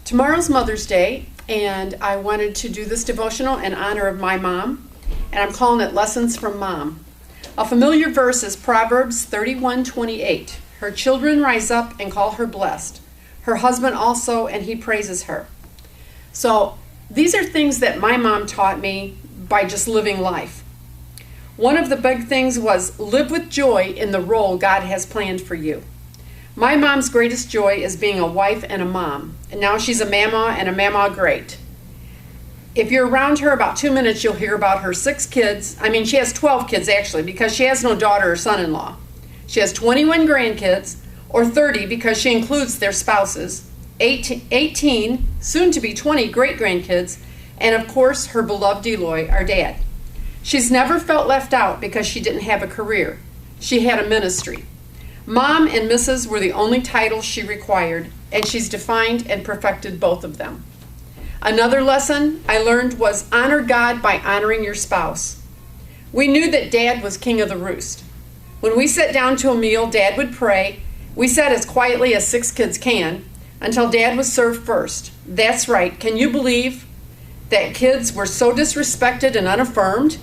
Tomorrow's Mother's Day, and I wanted to do this devotional in honor of my mom, and I'm calling it Lessons from Mom. A familiar verse is Proverbs 31:28. Her children rise up and call her blessed. Her husband also, and he praises her. So these are things that my mom taught me by just living life. One of the big things was live with joy in the role God has planned for you. My mom's greatest joy is being a wife and a mom. And now she's a mama and a mama great. If you're around her about 2 minutes, you'll hear about her 6 kids. She has 12 kids actually, because she has no daughter or son-in-law. She has 21 grandkids, or 30 because she includes their spouses, 18, soon to be 20 great-grandkids, and of course her beloved Eloy, our dad. She's never felt left out because she didn't have a career. She had a ministry. Mom and Mrs. were the only titles she required, and she's defined and perfected both of them. Another lesson I learned was honor God by honoring your spouse. We knew that Dad was king of the roost. When we sat down to a meal, Dad would pray. We sat as quietly as 6 kids can until Dad was served first. That's right. Can you believe that kids were so disrespected and unaffirmed?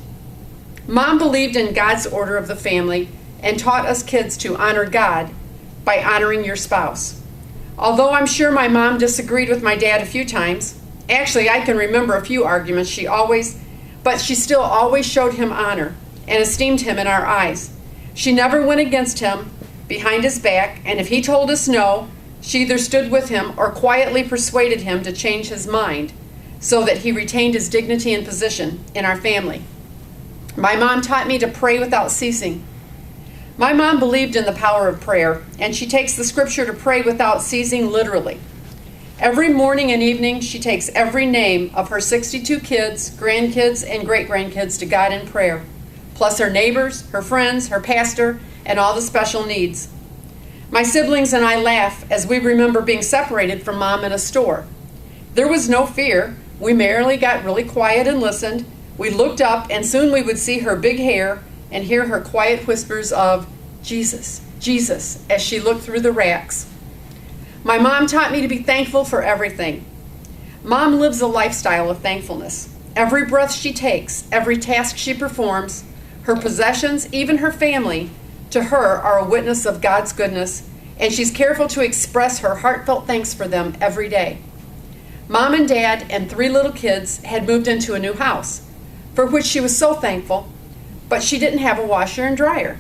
Mom believed in God's order of the family and taught us kids to honor God by honoring your spouse. Although I'm sure my mom disagreed with my dad a few times, actually I can remember a few arguments, but she still always showed him honor and esteemed him in our eyes. She never went against him behind his back, and if he told us no, she either stood with him or quietly persuaded him to change his mind so that he retained his dignity and position in our family. My mom taught me to pray without ceasing. My mom believed in the power of prayer, and she takes the scripture to pray without ceasing literally. Every morning and evening, she takes every name of her 62 kids, grandkids, and great-grandkids to God in prayer, plus her neighbors, her friends, her pastor, and all the special needs. My siblings and I laugh as we remember being separated from Mom in a store. There was no fear. We merely got really quiet and listened. We looked up, and soon we would see her big hair and hear her quiet whispers of Jesus, Jesus, as she looked through the racks. My mom taught me to be thankful for everything. Mom lives a lifestyle of thankfulness. Every breath she takes, every task she performs, her possessions, even her family, to her are a witness of God's goodness, and she's careful to express her heartfelt thanks for them every day. Mom and Dad and 3 little kids had moved into a new house, for which she was so thankful, but she didn't have a washer and dryer.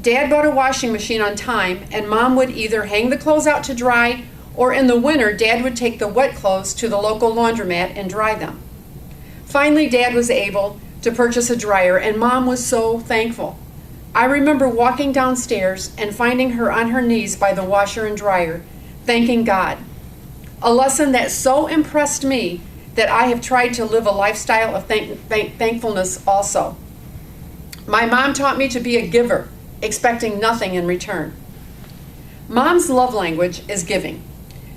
Dad bought a washing machine on time, and Mom would either hang the clothes out to dry, or in the winter, Dad would take the wet clothes to the local laundromat and dry them. Finally, Dad was able to purchase a dryer, and Mom was so thankful. I remember walking downstairs and finding her on her knees by the washer and dryer, thanking God. A lesson that so impressed me that I have tried to live a lifestyle of thankfulness also. My mom taught me to be a giver, expecting nothing in return. Mom's love language is giving.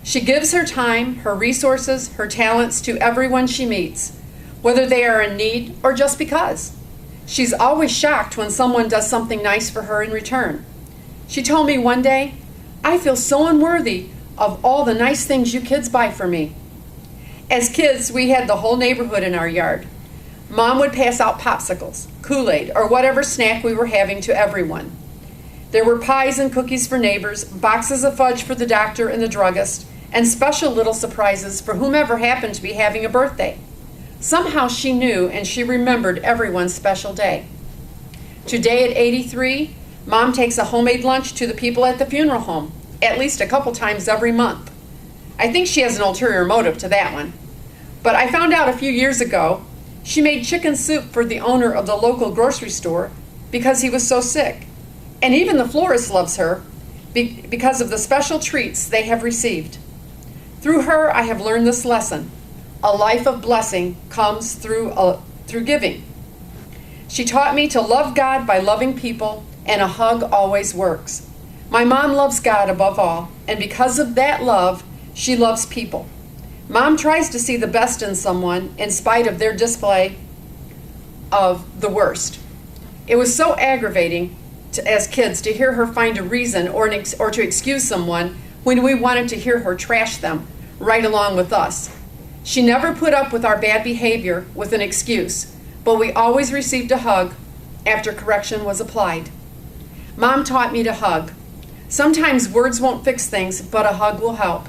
She gives her time, her resources, her talents to everyone she meets, whether they are in need or just because. She's always shocked when someone does something nice for her in return. She told me one day, "I feel so unworthy of all the nice things you kids buy for me." As kids, we had the whole neighborhood in our yard. Mom would pass out popsicles, Kool-Aid, or whatever snack we were having to everyone. There were pies and cookies for neighbors, boxes of fudge for the doctor and the druggist, and special little surprises for whomever happened to be having a birthday. Somehow she knew and she remembered everyone's special day. Today at 83, Mom takes a homemade lunch to the people at the funeral home, at least a couple times every month. I think she has an ulterior motive to that one. But I found out a few years ago she made chicken soup for the owner of the local grocery store because he was so sick. And even the florist loves her because of the special treats they have received. Through her, I have learned this lesson. A life of blessing comes through giving. She taught me to love God by loving people, and a hug always works. My mom loves God above all, and because of that love, she loves people. Mom tries to see the best in someone in spite of their display of the worst. It was so aggravating as kids to hear her find a reason or to excuse someone when we wanted to hear her trash them, right along with us. She never put up with our bad behavior with an excuse, but we always received a hug after correction was applied. Mom taught me to hug. Sometimes words won't fix things, but a hug will help.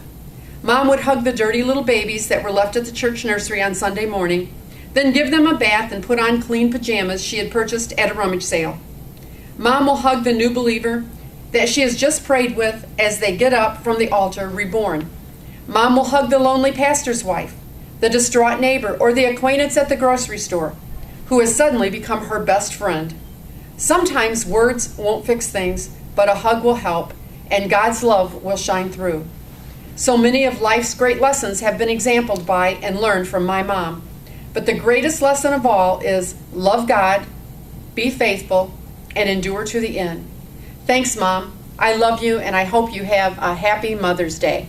Mom would hug the dirty little babies that were left at the church nursery on Sunday morning, then give them a bath and put on clean pajamas she had purchased at a rummage sale. Mom will hug the new believer that she has just prayed with as they get up from the altar reborn. Mom will hug the lonely pastor's wife, the distraught neighbor, or the acquaintance at the grocery store who has suddenly become her best friend. Sometimes words won't fix things, but a hug will help, and God's love will shine through. So many of life's great lessons have been exampled by and learned from my mom. But the greatest lesson of all is love God, be faithful, and endure to the end. Thanks, Mom. I love you, and I hope you have a happy Mother's Day.